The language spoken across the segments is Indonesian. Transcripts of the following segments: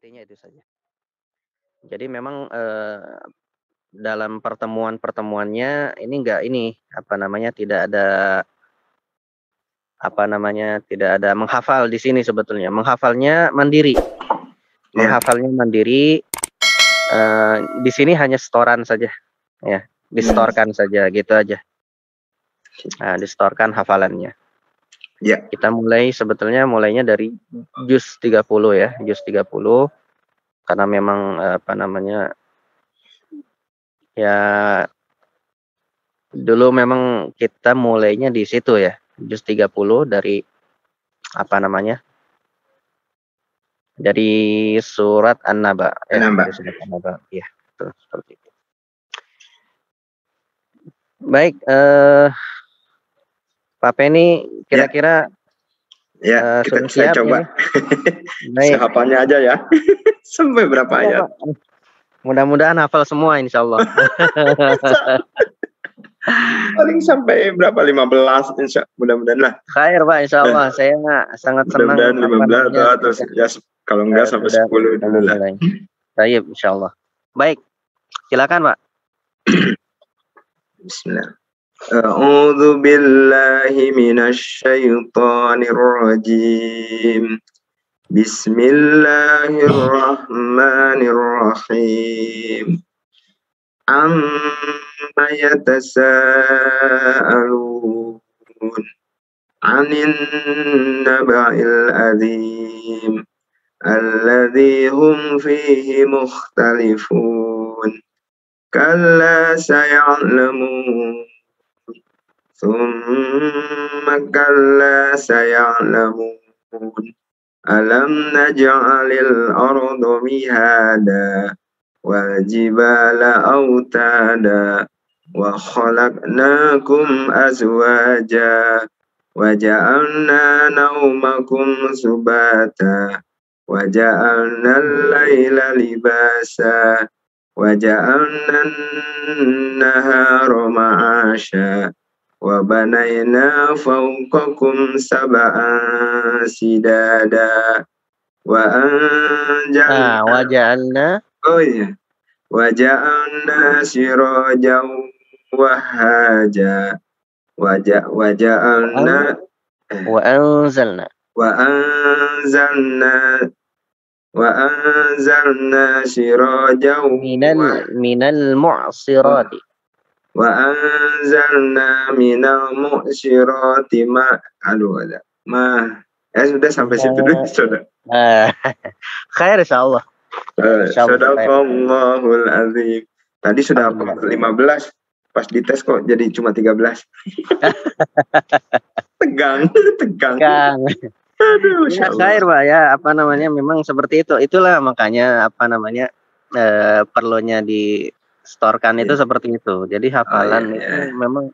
Intinya itu saja. Jadi memang, dalam pertemuan-pertemuannya ini enggak ini, apa namanya, tidak ada menghafal di sini sebetulnya. Menghafalnya mandiri. Iya. Menghafalnya mandiri, di sini hanya setoran saja, ya, disetorkan saja, gitu aja. Nah, disetorkan hafalannya. Ya. Kita mulainya dari juz 30 ya, juz 30. Karena memang, apa namanya, ya dulu memang kita mulainya di situ ya, juz 30 dari, apa namanya, dari surat An-Naba ya, An-Naba. dari surat An-Naba, iya, betul, seperti itu. Baik, Pak Penny kira-kira Ya, saya sudah siap coba. ini? Baik. Sehafalnya aja ya. Sampai berapa Iya, ayat? Pak. Mudah-mudahan hafal semua insyaallah. Paling sampai berapa? 15 mudah-mudahan lah. Khair Pak, insyaallah. Saya sangat senang Mudah-mudahan 15 atau ya, kalau enggak sampai 10 dulu lah. Baik, insyaallah. Baik. Silakan, Pak. Bismillah. A'udzu billahi minasy syaithanir rajim. Bismillahirrahmanirrahim. Amma yatasaalun 'anil naba'il 'adzim alladzi hum fihi mukhtalifun. Kalla saya'lamun. Tsumma kalla saya'lamun. Alam naj'alil arda mihada wal jibala autada wa khalaqnakum azwaja wa ja'alna naumakum subata wa ja'alna al-laila libasa wa ja'alna an-nahara ma'asha wa banayna fawqakum sab'an sidada wa anjalna wa ja'alna wa ja'alna sirajan wahaja wa ja'alna wa anzalna sirajan minal mu'sirati. Wa anzalna minal mu'sirati sudah sampai situ dulu, sudah. Khair insyaallah. Sadaqallahul azim. Tadi sudah 15, pas dites kok jadi cuma 13. Tegang. Aduh, ya, khair Pak ya, apa namanya, memang seperti itu. Itulah makanya apa namanya, perlunya distorkan itu seperti itu. Jadi hafalan itu memang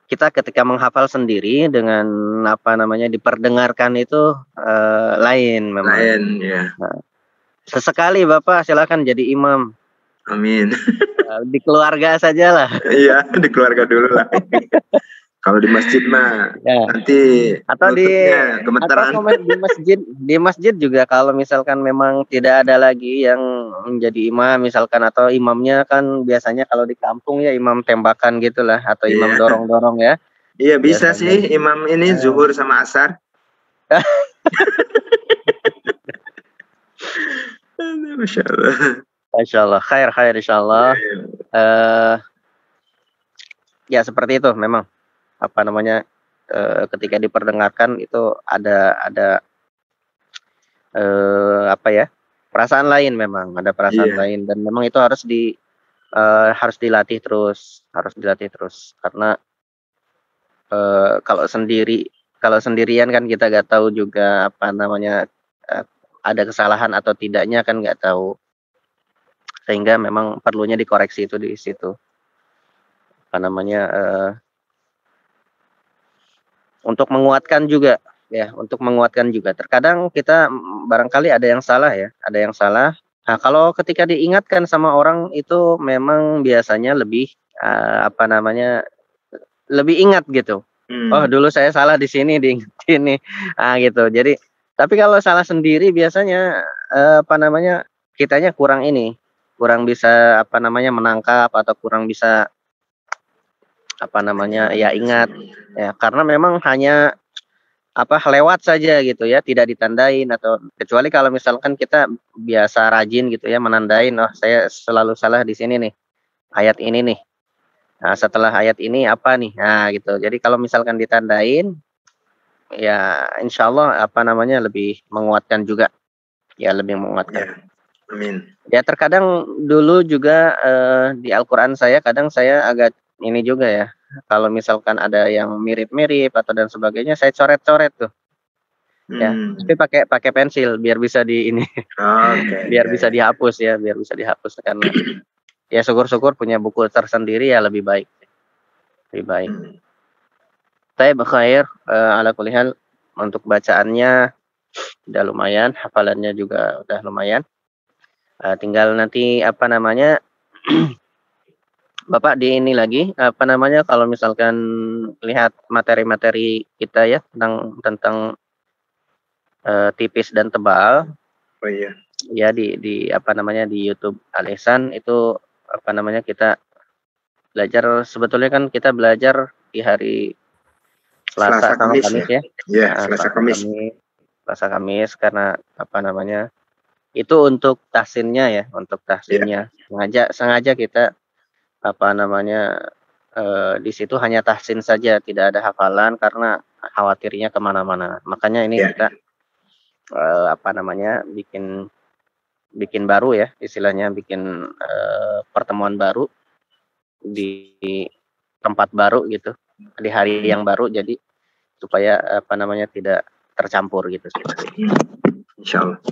kita ketika menghafal sendiri dengan apa namanya diperdengarkan itu lain memang. Lain ya. Nah, sesekali Bapak silakan jadi imam. Amin. Di keluarga sajalah. Iya, di keluarga dulu lah. Kalau di masjid mah ya, nanti atau di masjid juga kalau misalkan memang tidak ada lagi yang menjadi imam misalkan, atau imamnya kan biasanya kalau di kampung ya imam tembakan gitulah, atau imam dorong-dorong ya. Iya bisa biasanya sih imam ini zuhur sama asar. Masyaallah, khair insyaallah. Ya seperti itu memang. Apa namanya, ketika diperdengarkan itu ada apa ya, perasaan lain memang, ada perasaan lain, dan memang itu harus dilatih terus, karena kalau sendirian kan kita nggak tahu juga apa namanya, ada kesalahan atau tidaknya kan nggak tahu, sehingga memang perlunya dikoreksi itu di situ, apa namanya, untuk menguatkan juga ya, terkadang kita barangkali ada yang salah. Nah, kalau ketika diingatkan sama orang itu memang biasanya lebih apa namanya, lebih ingat gitu. Oh, dulu saya salah di sini, diingetin nih. Gitu. Jadi Tapi kalau salah sendiri biasanya apa namanya kitanya kurang bisa apa namanya menangkap atau kurang bisa apa namanya ya ingat ya karena memang hanya apa lewat saja gitu ya tidak ditandain atau kecuali kalau misalkan kita biasa rajin gitu ya menandain oh saya selalu salah di sini nih ayat ini nih. Nah, setelah ayat ini apa nih? Nah, gitu. Jadi kalau misalkan ditandain ya insya Allah apa namanya lebih menguatkan juga. Ya lebih menguatkan. Ya, amin. Ya terkadang dulu juga di Al-Quran saya kadang saya agak ini juga ya. Kalau misalkan ada yang mirip-mirip atau dan sebagainya saya coret-coret tuh. Ya, tapi pakai pensil biar bisa di ini. Biar bisa dihapus ya, biar bisa dihapus karena ya syukur-syukur punya buku tersendiri ya lebih baik. Lebih baik. Taib khair ala kulli hal untuk bacaannya udah lumayan, hafalannya juga udah lumayan. Tinggal nanti apa namanya Bapak di ini lagi apa namanya kalau misalkan lihat materi-materi kita ya tentang tipis dan tebal. Oh iya. Ya di apa namanya di YouTube Al-Ihsan itu apa namanya kita belajar sebetulnya kan kita belajar di hari Selasa sama Kamis ya. Iya, Selasa Kamis. Selasa Kamis karena apa namanya? Itu untuk tahsinnya ya, untuk tahsinnya. Sengaja kita apa namanya di situ hanya tahsin saja, tidak ada hafalan karena khawatirnya kemana-mana. Makanya ini kita apa namanya bikin baru ya, istilahnya bikin pertemuan baru di tempat baru gitu, di hari yang baru jadi supaya apa namanya tidak tercampur gitu. Insyaallah.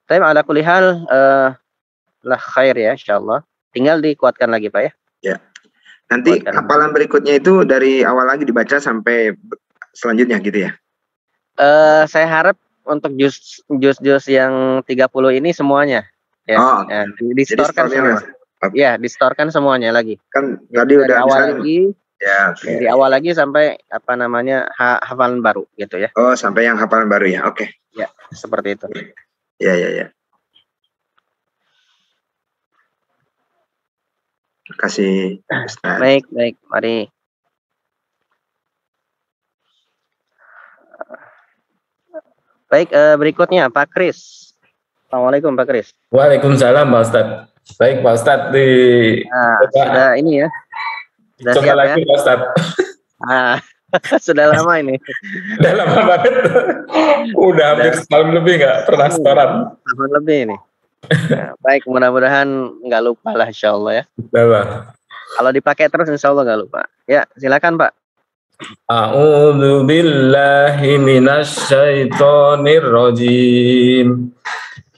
Tapi ala kulli hal lah khair ya insyaallah. Tinggal dikuatkan lagi Pak ya. Ya. Nanti hafalan berikutnya itu dari awal lagi dibaca sampai selanjutnya gitu ya. Saya harap untuk jus yang 30 ini semuanya ya. Ya distorkan semua. Ya, distorkan semuanya lagi. Kan tadi udah awal lagi. Ya, dari awal lagi sampai apa namanya hafalan baru gitu ya. Oh, sampai yang hafalan baru ya. Oke. Ya, seperti itu. Ya. Terima kasih Ustaz. Baik, mari. Baik, berikutnya Pak Kris. Assalamualaikum Pak Kris. Waalaikumsalam Pak Ustadz. Baik Pak Ustadz sudah ini ya. Sudah coba siap lagi ya? Pak Ustadz. Sudah lama ini. Udah lama banget. Udah hampir setahun lebih nggak pernah setoran. Tahun lebih ini. Nah, baik, mudah-mudahan nggak lupa lah insya Allah ya. Kalau dipakai terus insya Allah nggak lupa. Ya, silakan Pak. A'udzu billahi minasyaitonir rajim.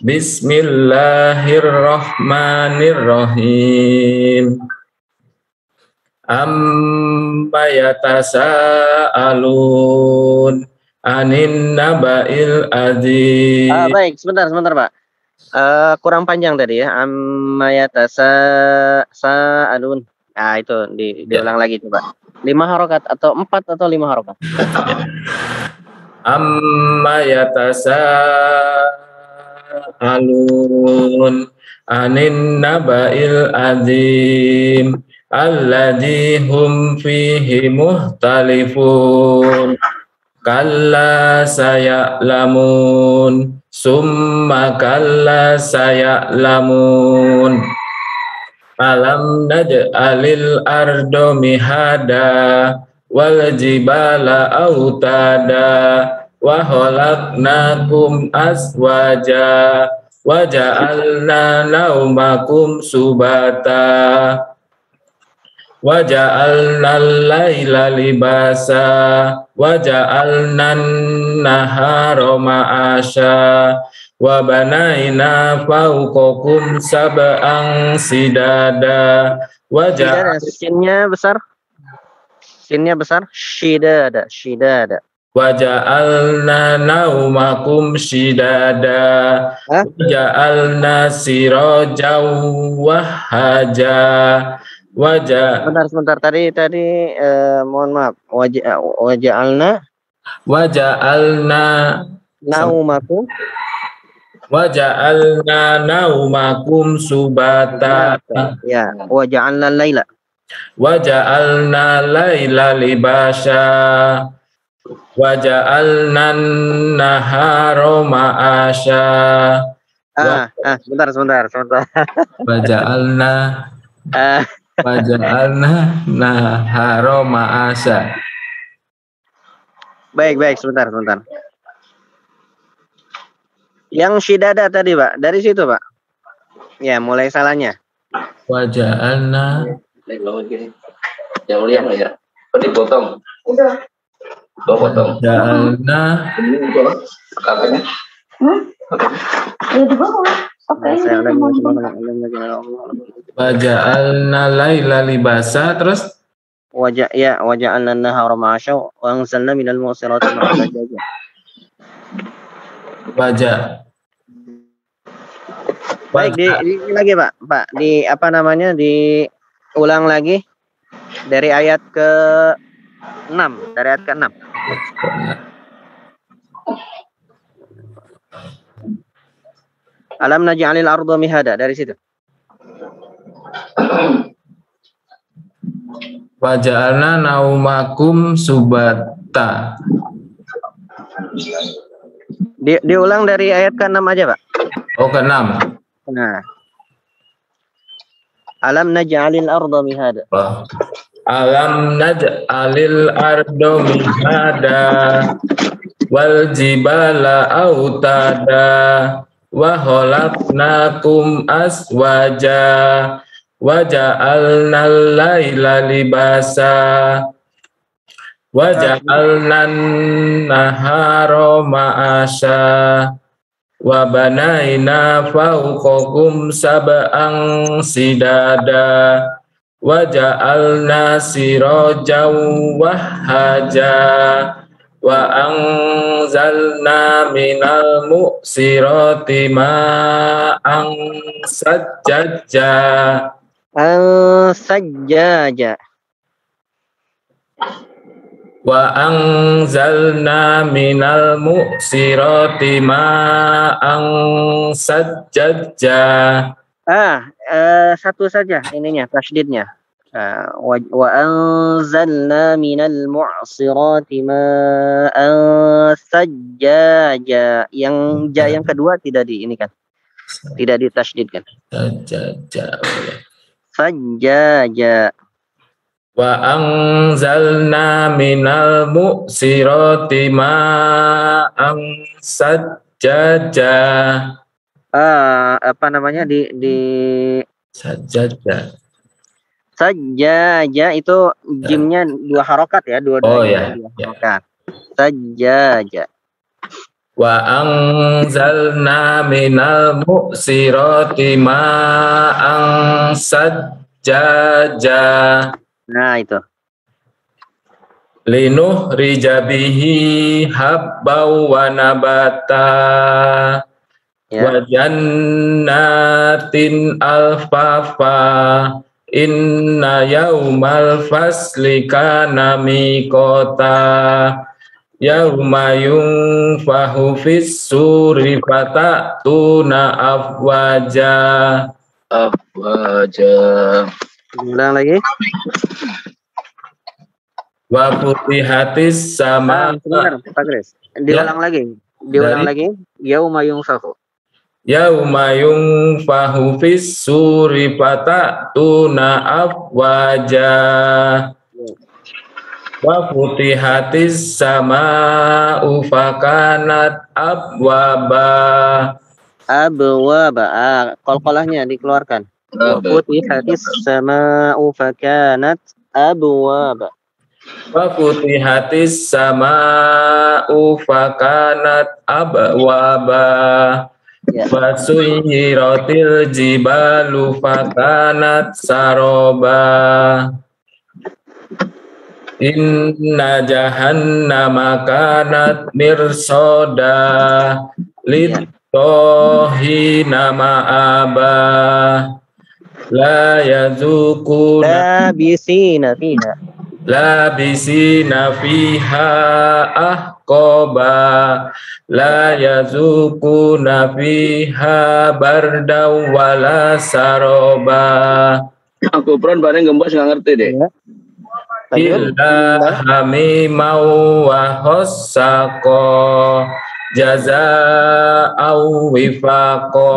Bismillahirrahmanirrahim. Amma yatasaalun anin naba'il adzim. Baik, sebentar Pak. Kurang panjang tadi ya. Amma yatasaalun. Nah, itu diulang lagi coba. 5 harokat atau 4 atau 5 harokat? Amma yatasaalun anin naba'il adzim alladzi hum fihi muhtalifun kalla saya'lamun summa kalla saya'lamun alam naj'alil ardo mihada wal jibala autada wa khalaqnakum azwaja wa ja'alna naumakum subata wa ja'alna al-laila libasa wa ja'alna an-nahara ma'asha wa banaina fawqakum sab'an sidada wa sinnya besar shidada wa ja'alna naumakum sidada wa ja'alna sirajan wahhaja sebentar tadi mohon maaf wa ja'alna naumakum Waja'alna naumakum subata. ya, wa ja'alna laila. Waja'alna laila libasya. Waja'alna nahara ma'asya. Sebentar. Waja'alna nahara ma'asya. Baik, sebentar. Yang syidada tadi, Pak, dari situ, Pak. Ya, mulai salahnya. Waja'alna. Yang mulia ya. Dipotong. Udah. Potong. Waja'alna. Kakaknya. Ya di bawah. Oke. Waja'alna laila libasa, terus waja'alna nahara ma'asya wa anzalna minal mu'sirati ma'an sajjah. Baik, di lagi Pak, di apa namanya, diulang lagi dari ayat ke-6, Alam naj'alil arda mihada, dari situ. Waja'alna naumakum subata. Diulang dari ayat ke-6 aja, Pak. Oh, ke-6. Nah. Alam naj'alil arda mihada. Oh. Alam naj'alil arda mihada wal jibala autada wa khalaqnakum aswaja wa ja'alnal laila libasa wa ja'alnan nahara ma'asya wa banaina fawqakum sab'an sidada wa ja'alna sirajan wahhaja wa anzalna minal mu'sirati ma'an sajjaja. Wa anzalna minal mu'sirati ma'an sajjaja. Satu saja ininya, tasydidnya. Wa anzalna minal mu'sirati ma'an sajjaja. Yang kedua tidak diinikan. Tidak ditasydidkan. Sajjaja. Wa anzalna minal mu'sirati ma'an sajjaja. Apa namanya, di sajjaja. Sajjaja itu jimnya 2 harokat ya, dua harokat. Sajjaja. Wa anzalna minal mu'sirati ma'an sajjaja. Nah, itu. Linukhrija bihi habbaw wa nabata. Ya. Wa jannatin alfafa. Inna yaumal fasli kana miqata. Yauma yunfahu fis suri fatatuna afwaja. Ulang lagi. Wa futihatis sama. Sebentar, Pak Kris. Diulang lagi. Yauma yunfahu. Yauma yunfahu fis suri fatatuna afwaja. Wa futihatis sama'u fakanat abwaba. Qalqalahnya dikeluarkan. Wa futihatis sama'u fakanat abwaba. Wa futihatis sama'u fakanat abwaba. Wa suyyiratil jibalu fakanat saroba. Inna jahannama kanat mirsoda litohina ma'aba la yazukuna labisina fiha ahqaba la yazukuna fiha bardaw wala saroba. Aku peran bareng gembos nggak ngerti deh. Illa hamimau wa hossaqo jaza'au wifaqo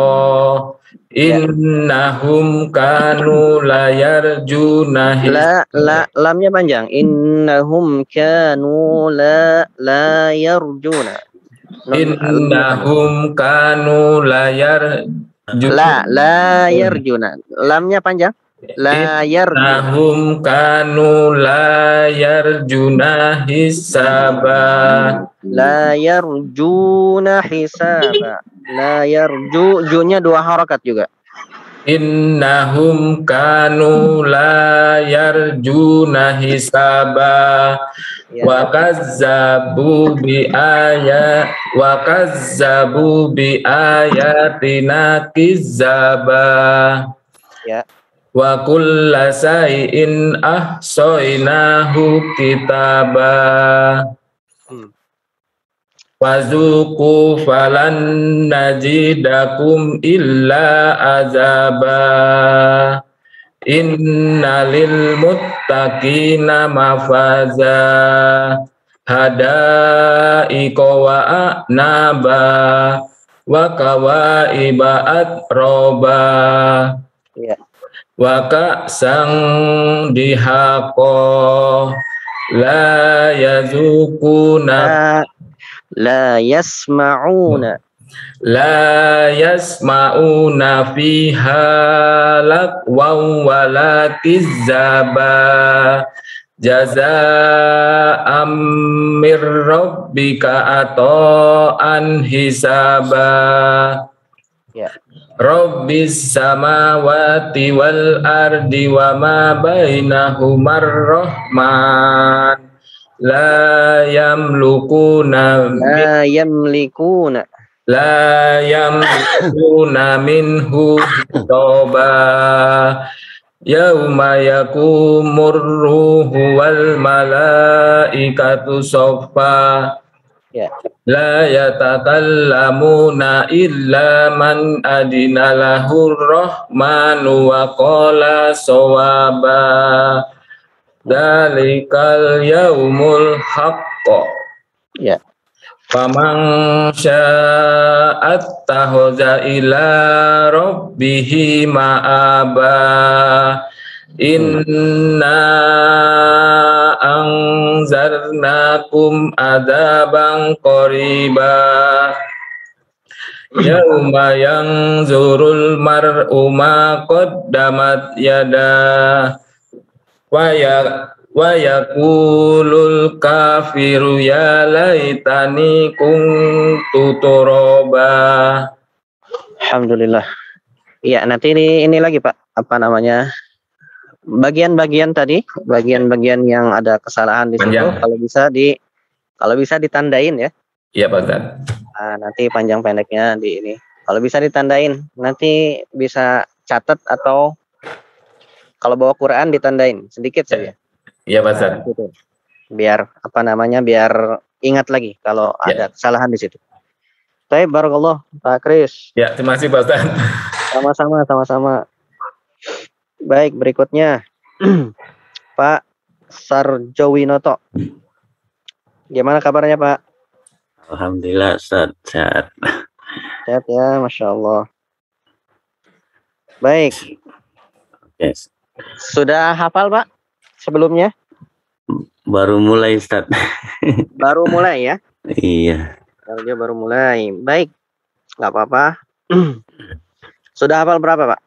innahum kanu layarjuna lamnya panjang. Innahum kanu la yarjuna. Innahum kanu layarjuna. La yarjuna. Lamnya panjang. La yarjuna. Innahum kanu layarjuna hisaba. La yarjuna hisaba. La yarju, junya 2 harakat juga. Innahum kanu la yarjuna hisaba wa kazzabu bi ayatina kizzaba wa kulla shay'in ahsaynahu kitaba. Wazuku falan najidakum illa azaba innalil muttaqina mafaza hada'iqa wa a'naba wa kawaiba atroba wa ka'sang dihaqo la yazukuna La yasma'una fiha lagwan wala kizzaba jazaa'am mir rabbika ata'an hisaba. Rabbis samawati wal ardi wa ma bainahumar rahman la yamlikuna minhu toba yauma yakumur ruhu wal malaikatu soffa la yatakallamuna illa man adina lahur rahmanu wa qala sawaba. Dalikal yaumul haqqo. Faman sya'at tahoza ila rabbihi ma'aba. Inna anzarnakum adaban qariba. Yauma yanzurul mar'u ma qaddamat yadah. Wa yaqulul kafiru ya laitani kuntu turaba. Alhamdulillah. Iya, nanti ini lagi Pak, apa namanya? Bagian-bagian tadi, bagian-bagian yang ada kesalahan di situ kalau bisa ditandain ya. Iya, Pak Ustaz. Nah, nanti panjang pendeknya di ini. Kalau bisa ditandain, nanti bisa catat atau kalau bawa Quran ditandain sedikit saja. Iya, Pak Ustaz. Gitu. Biar apa namanya? Biar ingat lagi kalau ada kesalahan di situ. Baik, barakallah Pak Kris. Ya, terima kasih Pak Ustaz. Sama-sama. Baik, berikutnya Pak Sarjowinoto. Gimana kabarnya Pak? Alhamdulillah Ustaz, sehat. Sehat ya, Masya Allah. Baik. Yes. Sudah hafal Pak sebelumnya? Baru mulai Ustaz. Baru mulai ya? Iya. Dia baru mulai. Baik, nggak apa-apa. Sudah hafal berapa Pak?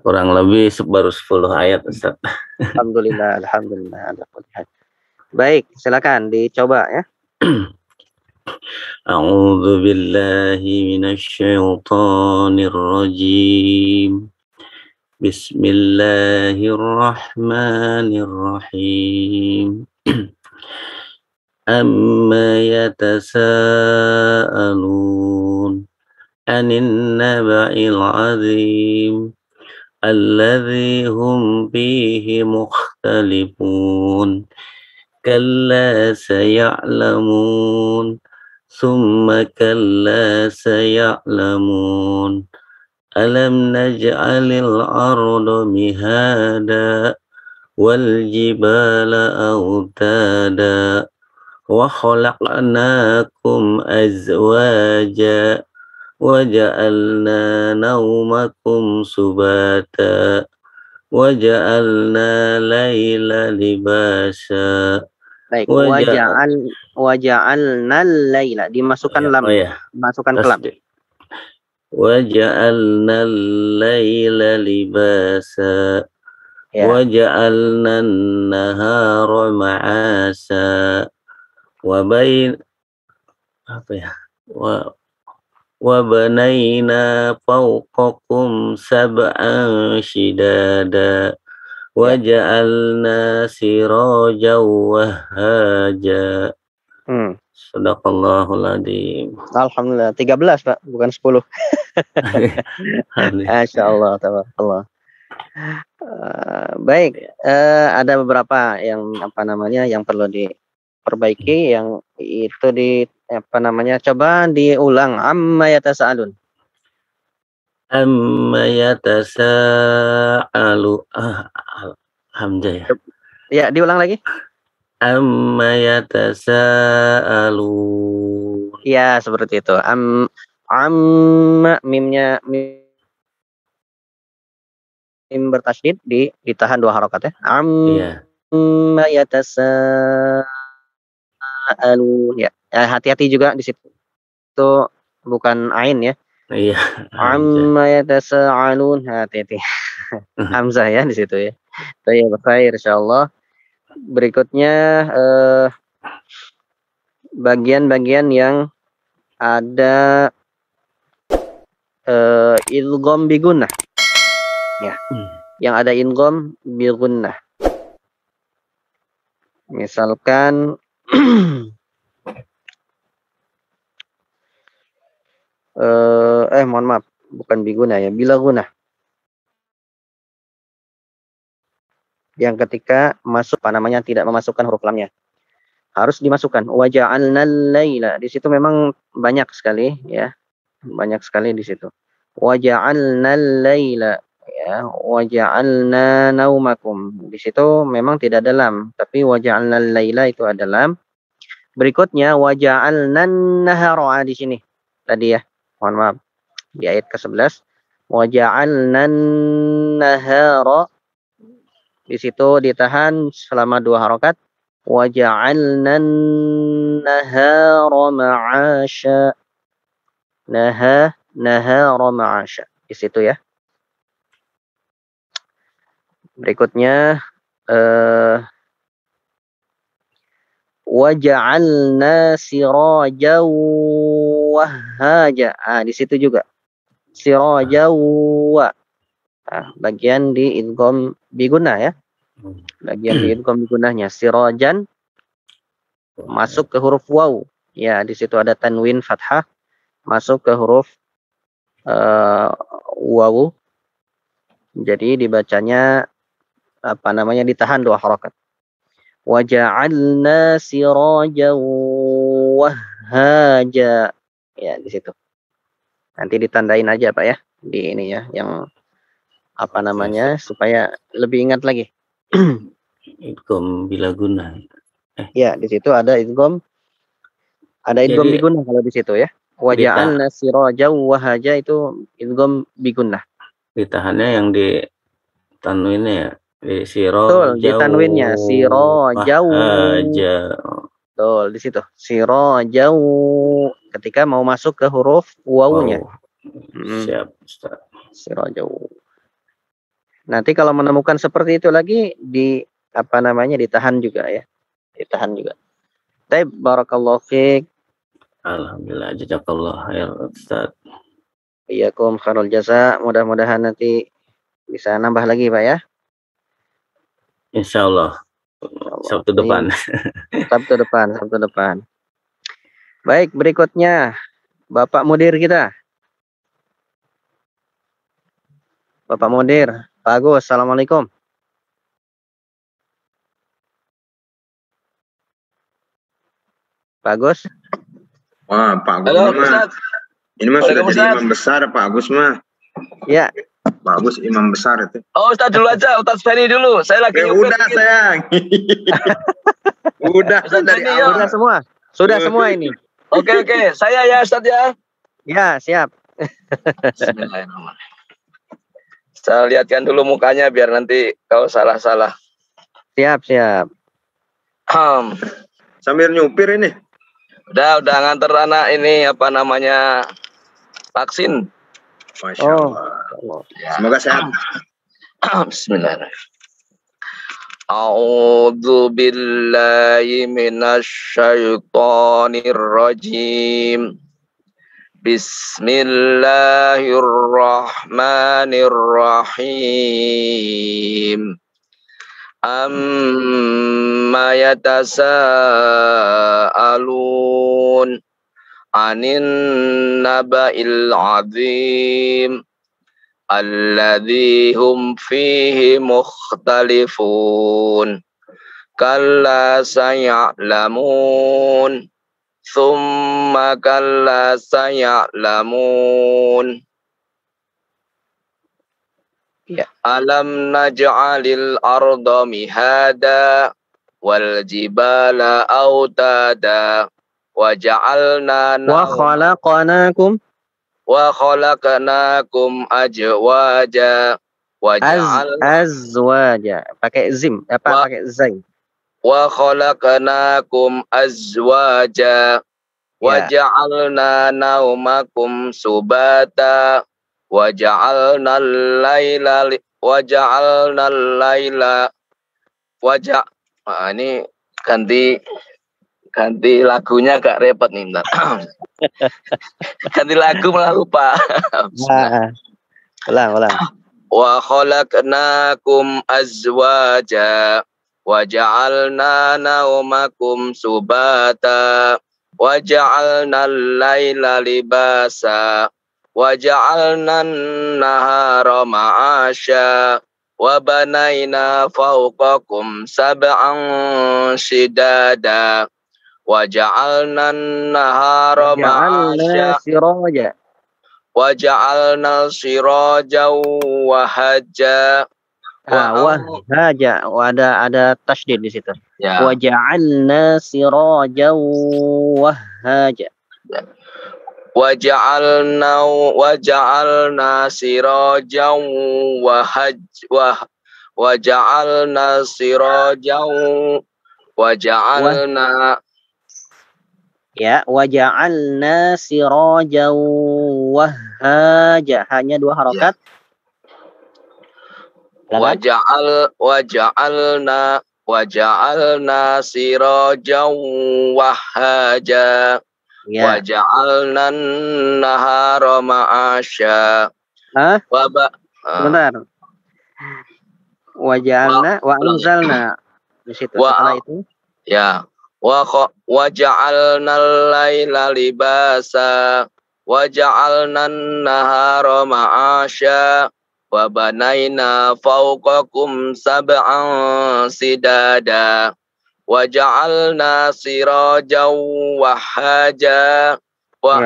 Kurang lebih baru 10 ayat Ustaz. Alhamdulillah. Baik, silakan dicoba ya. A'udzu billahi minasyaitonir rajim. Bismillahirrahmanirrahim. Amma yatasaalun 'anil naba'il 'azim الذي هم فيه مختلفون كلا سيعلمون ثم كلا سيعلمون ألم نجعل الأرض مهادا والجبال أوتادا وخلقناكم أزواجا وجعلنا نومكم سباتا وجعلنا الليل لباسا. Baik, waja'alnal laila, dimasukkan lam, dimasukkan ke lam. Waja'alnal laila libasa waja'alna an-nahara ma'asa wa banayna fawqakum sab'an shidada waja'alna sirajan wahhaja. Sadaqallahul adzim. Alhamdulillah, 13 Pak, bukan 10. Masya Allah, tabarakallah. Baik, ada beberapa yang yang perlu diperbaiki, yang itu coba diulang. Amma yatasa'alun. Amma yatasa'alu. Hamzah ya. Ya, diulang lagi. Amma yatasa'alun. Ya, seperti itu. Amma mimnya mim bertasydid ditahan 2 harokat ya. Amma yatasa'alun ya. Hati-hati juga di situ. Itu bukan ain ya. Iya. Amma yatasa'alun, hati-hati. Hamzah ya di situ ya. Baik, insyaallah. Berikutnya bagian-bagian yang ada idgham bi gunnah. Ya. Yang ada idgham bi gunnah. Misalkan mohon maaf, bukan bi gunnah ya, bila gunnah. Yang ketika masuk tidak memasukkan huruf lamnya. Harus dimasukkan waja'alnal laila. Di situ memang banyak sekali ya. Banyak sekali di situ. Waja'alnal laila ya, waja'alna naumakum. Di situ memang tidak ada lam, tapi waja'alnal laila itu ada lam. Berikutnya waja'alnan nahara di sini. Tadi ya. Mohon maaf. Di ayat ke-11 waja'alnan nahara. Di situ ditahan selama 2 harokat. Waja'alnan nahara ma'asya. Nahara ma'asya. Di situ ya. Berikutnya waja'alna sirajan wahhaja. Di situ juga. Sirajan wa. Bagian di idgham bi gunnah ya. Bagian di idgham bi gunnahnya sirajan masuk ke huruf waw. Ya, di situ ada tanwin fathah masuk ke huruf waw. Jadi dibacanya ditahan 2 harokat. Waja'alna sirajan wahhaja. Ya, di situ. Nanti ditandain aja Pak ya di ini ya, yang supaya lebih ingat lagi. Idgham bila gunnah. Ya, di situ ada idgham bi gunnah kalau di situ ya. Waja'alna sirajan wahhaja itu idgham bi gunnah. Ditahannya yang di tanwinnya ya. Di Betul, di tanwinnya sirajan. Betul, di situ. Sirajan ketika mau masuk ke huruf wawunya. Siap, Ustaz. Sirajan. Nanti kalau menemukan seperti itu lagi ditahan juga ya. Ditahan juga. Baik, barakallahu fiik. Alhamdulillah, jazakallah khair Ustaz. Iyakum khairul jaza. Mudah-mudahan nanti bisa nambah lagi Pak ya. Insyaallah. Sabtu depan. Sabtu depan. Baik, berikutnya Bapak Mudir kita. Bapak Mudir, Pak Agus, Assalamualaikum. Pak Agus. Wah, Pak Agus Halo, mah. Ustaz. Ini mah sudah jadi Ustaz. imam besar, Pak Agus mah. Ya. Pak Agus imam besar itu. Oh, Ustaz dulu aja, Ustaz Feni dulu. Saya lagi nyupir. Udah sayang. Udah Ustaz dari Feni, awal. Sudah semua. Sudah semua ini. Oke. Saya ya, Ustaz ya. Ya, siap. Bismillahirrahmanirrahim. Saya lihatkan dulu mukanya biar nanti kalau salah-salah. Siap. Sambil nyupir ini. Udah nganter anak ini apa namanya vaksin. Masya Allah. Ya. Semoga sehat. Bismillahirrahmanirrahim. A'udzu billahi minasy syaithanir rajim. Bismillahirrahmanirrahim. Amma yatasaalun anin naba'il azim alladzi hum fihi mukhtalifun kalla saya'lamun Thumma kalla saya'lamun. Ya. Alam naj'alil arda mihada wal jibala autada wa ja'alna Wa khalaqnakum ajwaja wa azwaja. Pakai zim, pakai zai. wa khalaqnakum azwaja wa ja'alna naumakum subata wa ja'alna al-laila ini ganti lagunya agak repot nih bentar. Ganti lagu malah lupa. Ulang. Wa khalaqnakum azwaja wa ja'alna naumakum subata wa ja'alna al-laila libasa wa ja'alna an-nahara ma'asha wa banayna fawqakum sab'an shidada wa ja'alna an-nahara ma'asha wa ja'alna sirajan wahajja. Wahhaja, ada tasydid di situ. Ya. Wa ja'alna sirajan wahhaja. Wa ja'alna sirajan wahhaja. Hanya 2 harokat. Wa ja'alna sirajan wahhaja wa ja'alna an-nahara ma'asha. Sebentar. Wa ja'alna wa anzalna di situ. Setelah itu wa ja'alna al-laila libasa wa ja'alna an-nahara ma'asha wa banayna fawqakum sab'an sidada wa ja'alna sirajan wahhaja wa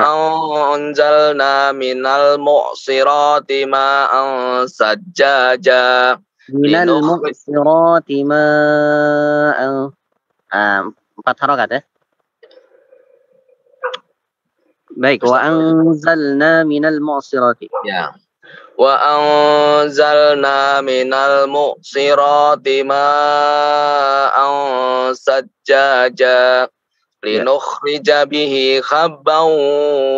anzalna minal mu'sirati ma'an sajjaja. Minal mu'sirati ma'an 4 harokat ya. Baik, wa anzalna minal mu'sirati. Ya. Wa anzalna minal mu'sirati ma'an sajjaja linukhrija bihi habban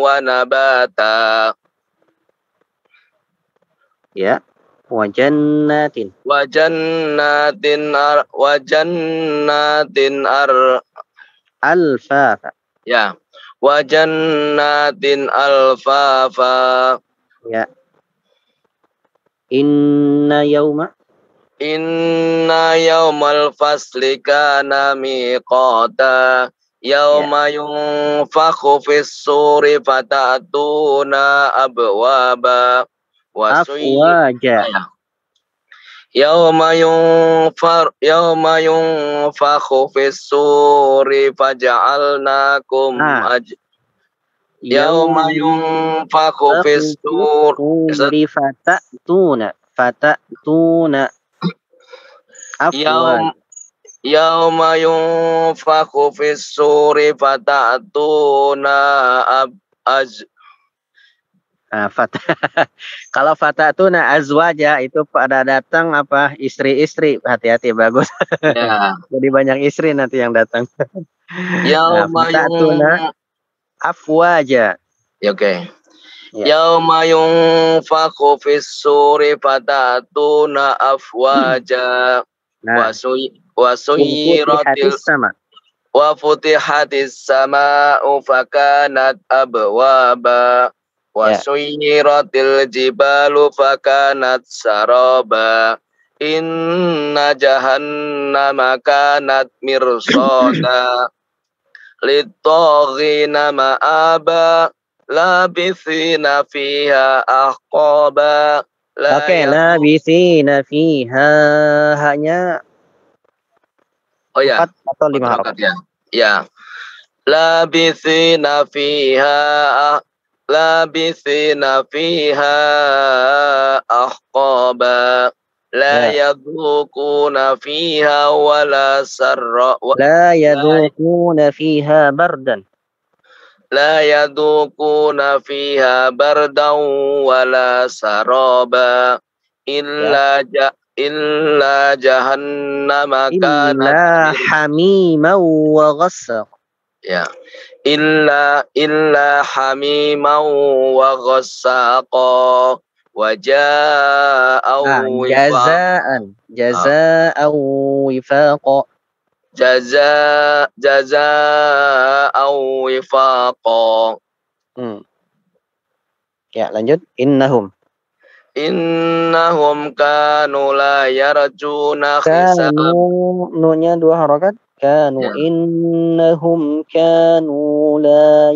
wa nabata. Ya. Wa jannatin alfafa. Ya. Wa jannatin alfafa. Ya. Inna yawmal fasli kana miqata yawma yunfakhu fis suri fatatuna abwaba Afwaja. Yauma yunfakhu fis-suri faja'alnakum yauma yunfakhu fis-suri fatatuna afwaja. Yauma yunfakhu fis-suri fatatuna Kalau fatatuna azwaja itu pada datang apa istri-istri, hati-hati bagus. Ya. Jadi banyak istri nanti yang datang. Yauma afwaja. Ya, oke. Yauma yunfakhu fis-suri fatatuna afwaja wa suyiratil sama. Wa futihatis sama'u fakanat abwaba wa suyiratil jibalu fakanat saraba inna jahannama kanat mirsada lit-taghina ma'aba labithina fiha ahqaba. Oke, labithina fiha hanya 4 atau 5 harokat. Ya. Labithina fiha ahqaba la yadhukuna fiha wala sarra la yadhukuna fiha bardan wala saraba illa jahannama kanat hamiman wa ghassaq. Ya. Illa hamiman wa ghassaqa wa jazaan wifaqa. Jazaan wifaqa. Ya, lanjut. Innahum kanu la yarjuna hisab. Nunya 2 harokat. Innahum kanu la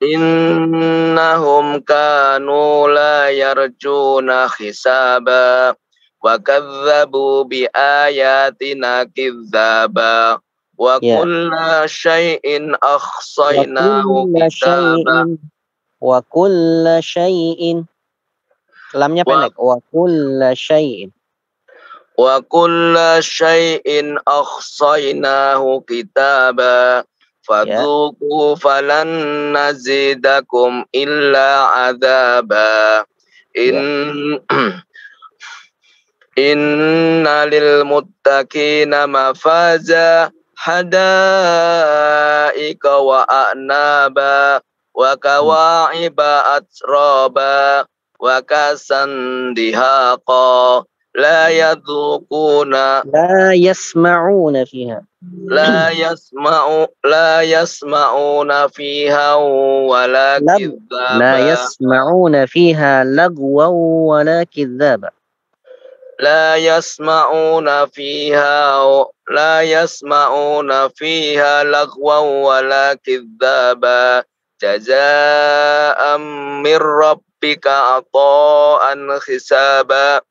Innahum kanu la yarjuna hisaba wa kadzabu bi ayatina kidzaba wa kulla syai'in ahsaynahu kitaba. Wa kulla syai'in, lamnya pendek. Wa kulla syai'in ahsaynahu kitaba fadzuqu falan nazidakum illa adzaba. Inna lil muttaqina mafaza hadaika wa a'naba wa kawa'iba atraba wa kasan dihaqa la yasma'una fiha wala kidzaba. La yasma'una fiha lagwan wala kidzaba. La yasma'una fiha lagwan wala kidzaba jazaa'an mir rabbika ata'an hisaba.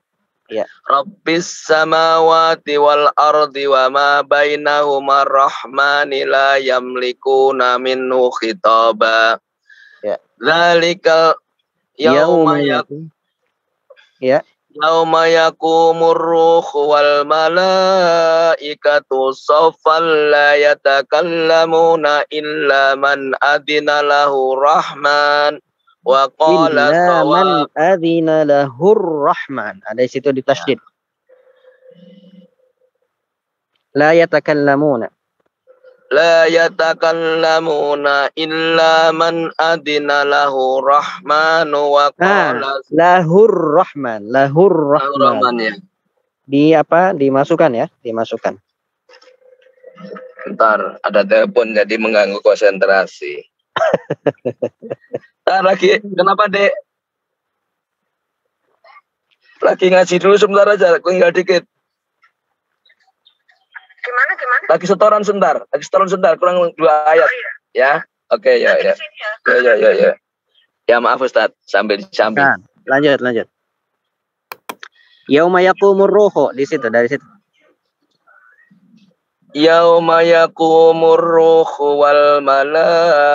Rabbis samawati wal ardi wa ma bainahuma rahmani la yamlikuna minhu khitaba. Zalikal yauma yakumur ruhu wal malaikatu saffan la yatakallamuna illa man adina lahu rahman wa qala man adzina lahur rahman. Ada di situ di tasydid. La yatakallamuna illa man adina lahu rahman wa qala lahur rahman ya. Dimasukkan ya, dimasukkan. Bentar, ada telepon jadi mengganggu konsentrasi. Lagi, kenapa Dek? Lagi ngaji dulu sebentar aja, tinggal dikit. Gimana? Lagi setoran sebentar, kurang 2 ayat. Ya, oke, ya. Ya, maaf Ustadz, sambil disambil. lanjut. Yauma yaqumur ruhu di situ, dari situ. Yauma yaqumur ruhu wal malaikatu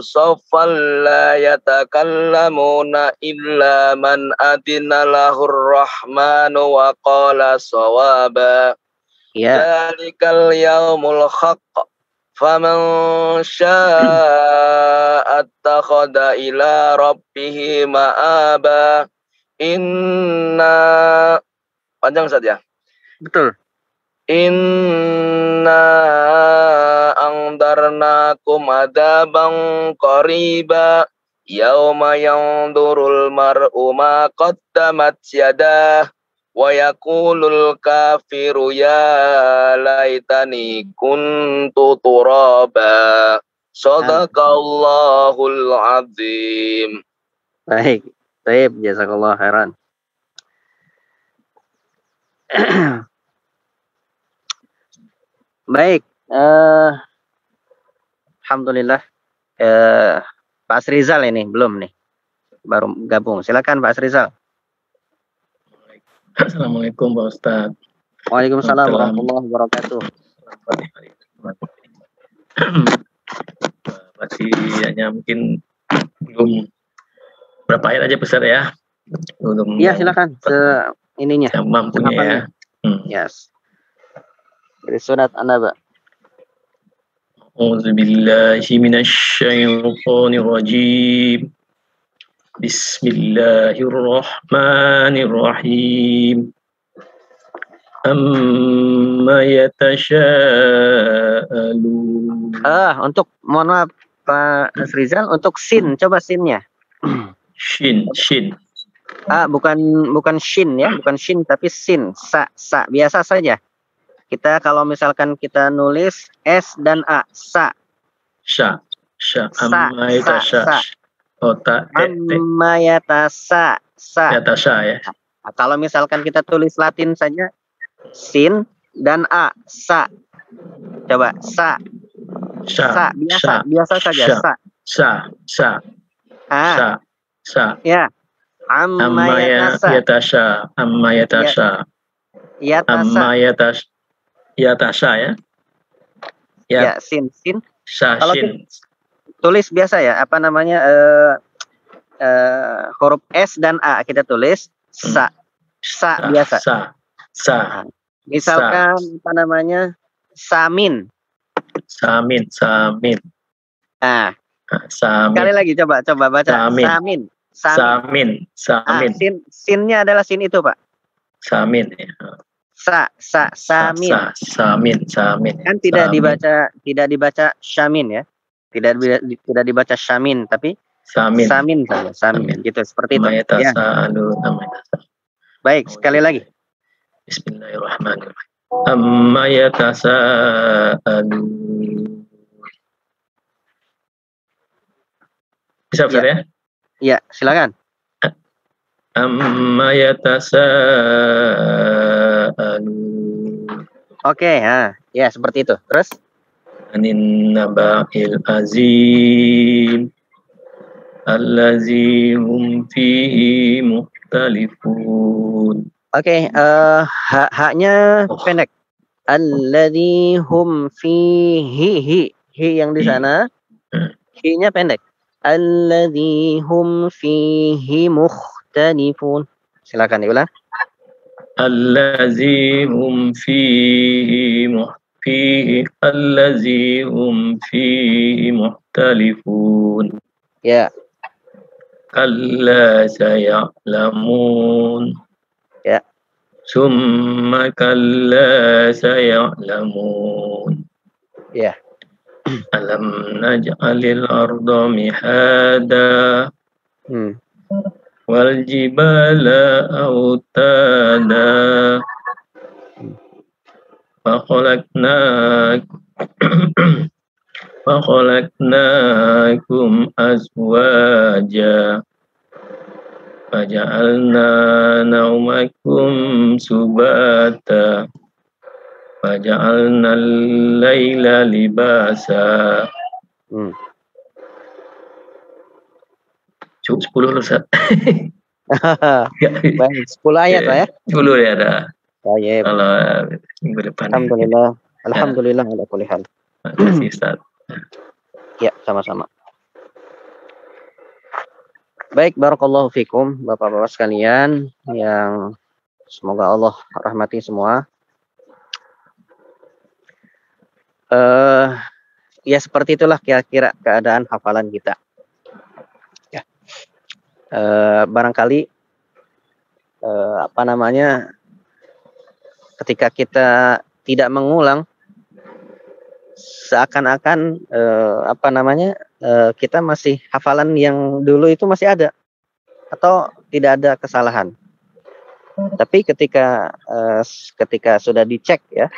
saffan la yatakallamuna illa man adina lahur rahmanu wa qala shawaba. Ya. Dzalikal yaumul haqq faman syaa'a attakhadha ila rabbih ma'aba. Inna panjang saja. Betul. Inna angdarnakum adaban qariba yauma yandurul mar'u ma qaddamat yadah wa yaqulul kafiru ya laitani kuntu turaba. Shadaqallahul azim. Baik. Baik, jazakallah khairan. Baik, alhamdulillah. Pak Srizal ini belum nih, baru gabung. Silakan Pak Srizal. Assalamualaikum Pak Ustadz. Waalaikumsalam warahmatullahi wabarakatuh. Masih hanya mungkin belum berapa ayat aja besar ya. Iya silakan ininya. Yang mampunya ya. Yes. Dari surat An-Naba. A'udzubillahi minasyaitonirrajim. Bismillahirrahmanirrahim. Amma yatasya'alun. Untuk mohon maaf Pak Srizal, untuk sin, coba sinnya. Shin. Bukan shin ya, bukan shin tapi sin, sa biasa saja. Kita kalau misalkan kita nulis S dan A, sa. Sya. Amma yatasya. Amma yatasa. Yatasya ya. Nah, kalau misalkan kita tulis Latin saja, sin dan A, sa. Coba, sa. Sa, biasa saja, sa. Sa. Ya. Amma yatasya. Yatasya ya. Ya, sin. Kalau Shin. tulis biasa ya, apa namanya, huruf S dan A kita tulis sa biasa. Sa. Misalkan apa namanya, samin. Samin. Nah, Samin. sekali lagi coba baca. Samin. Sinnya adalah sin itu Pak. Samin ya. Samin. Samin. Kan tidak dibaca syamin ya. Tidak dibaca syamin tapi samin saja. Samin gitu, seperti itu. Ya. Baik, sekali lagi. Bismillahirrahmanirrahim. Amma yatasaalun. Bisa Ustaz ya? Iya, silakan. Amma yatasaalun. Oke, ya seperti itu. Terus Anin naba'il azim allazi hum fihi mukhtalifun. Oke, haknya pendek. Allazi hum fihi. Hi yang di sana. Hi-nya pendek. Allazi hum fihi mukhtalifun. Silakan diulang. Allazi hum fihi allazi hum fihi mukhtalifun. Ya. Kalla saya'lamun. Ya. Summa kalla saya'lamun. Ya. Alam naj'alil arda mihada. Wal jibala autada. فخلقناكم أزواجا فجعلنا نومكم سباتا وجعلنا الليل لباسا 10 loh, Ustaz. Baik, 10 ayat lah ya. 10 ya ada. Baik. Kalau minggu depan. Alhamdulillah. Alhamdulillah ala kulli hal. Terima kasih, Ustaz. Ya, sama-sama. Baik, barakallahu fikum Bapak-bapak sekalian yang semoga Allah rahmati semua. Ya seperti itulah kira-kira keadaan hafalan kita. Ya. Barangkali ketika kita tidak mengulang, seakan-akan kita masih hafalan yang dulu itu masih ada atau tidak ada kesalahan. Tapi ketika sudah dicek ya,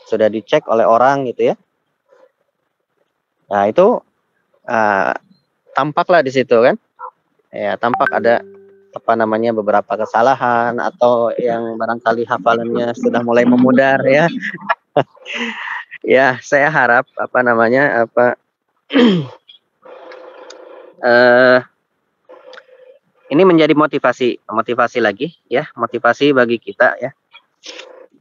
sudah dicek oleh orang gitu ya, nah itu tampaklah di situ kan, ya tampak ada beberapa kesalahan atau yang barangkali hafalannya sudah mulai memudar ya. Ya, saya harap ini menjadi motivasi lagi ya, motivasi bagi kita ya.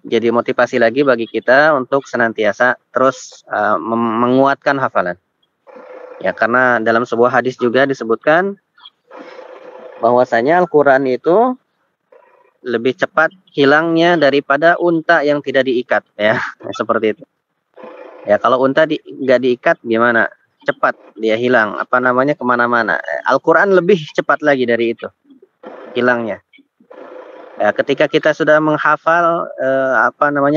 Jadi motivasi lagi bagi kita untuk senantiasa terus menguatkan hafalan. Ya, karena dalam sebuah hadis juga disebutkan bahwasanya Al-Qur'an itu lebih cepat hilangnya daripada unta yang tidak diikat ya, seperti itu. Ya, kalau unta nggak diikat gimana? Cepat dia hilang, kemana-mana. Al-Quran lebih cepat lagi dari itu hilangnya. Ya, ketika kita sudah menghafal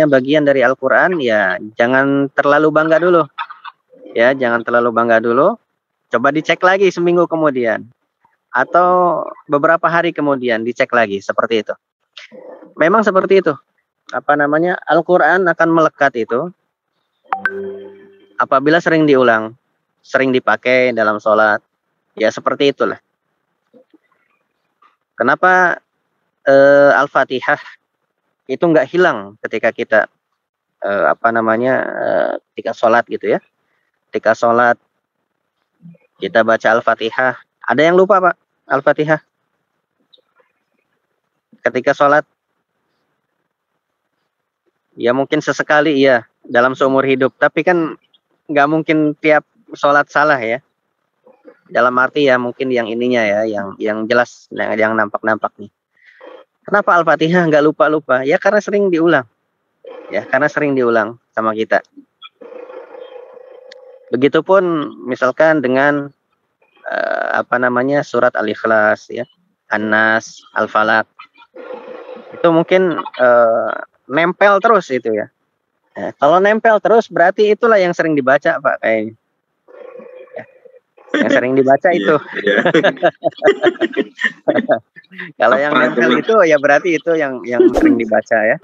bagian dari Al-Quran, ya jangan terlalu bangga dulu. Ya, jangan terlalu bangga dulu. Coba dicek lagi seminggu kemudian atau beberapa hari kemudian dicek lagi seperti itu. Memang seperti itu. Al-Quran akan melekat itu apabila sering diulang, sering dipakai dalam sholat, ya seperti itulah. Kenapa Al-Fatihah itu nggak hilang ketika kita ketika sholat gitu ya? Ketika sholat kita baca Al-Fatihah, ada yang lupa Pak Al-Fatihah? Ketika sholat, ya mungkin sesekali ya dalam seumur hidup, tapi kan nggak mungkin tiap sholat salah ya. Dalam arti ya mungkin yang ininya ya, yang jelas, yang nampak-nampak nih. Kenapa Al-Fatihah nggak lupa-lupa? Ya karena sering diulang. Ya karena sering diulang sama kita. Begitupun misalkan dengan surat Al-Ikhlas ya, An-Nas, Al-Falaq. Itu mungkin nempel terus itu ya. Nah, kalau nempel terus berarti itulah yang sering dibaca Pak kayaknya. Yang sering dibaca itu. Kalau yang nempel itu ya berarti itu yang sering dibaca ya.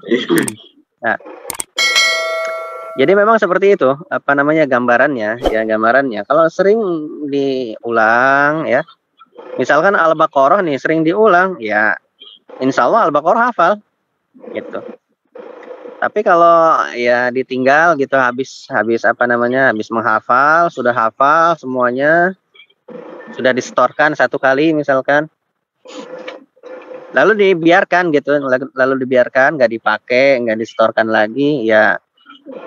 Nah, jadi memang seperti itu gambarannya. Kalau sering diulang ya, misalkan Al-Baqarah nih sering diulang ya, insya Allah Al-Baqarah hafal gitu. Tapi kalau ya ditinggal gitu habis menghafal, sudah hafal semuanya, sudah disetorkan satu kali misalkan, lalu dibiarkan gitu, nggak dipakai, nggak disetorkan lagi, ya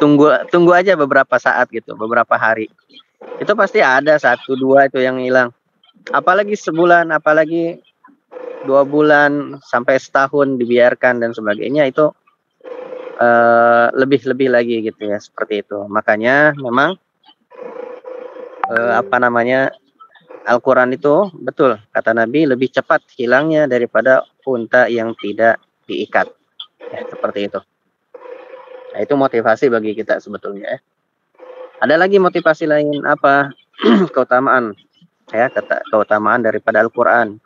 tunggu aja beberapa saat gitu, beberapa hari, itu pasti ada 1-2 itu yang hilang. Apalagi sebulan, apalagi 2 bulan sampai setahun dibiarkan dan sebagainya, itu lebih lagi gitu ya, seperti itu. Makanya memang Al-Quran itu betul kata Nabi lebih cepat hilangnya daripada unta yang tidak diikat ya, seperti itu. Nah, itu motivasi bagi kita sebetulnya ya. Ada lagi motivasi lain apa? Keutamaan ya, keutamaan daripada Al-Quran.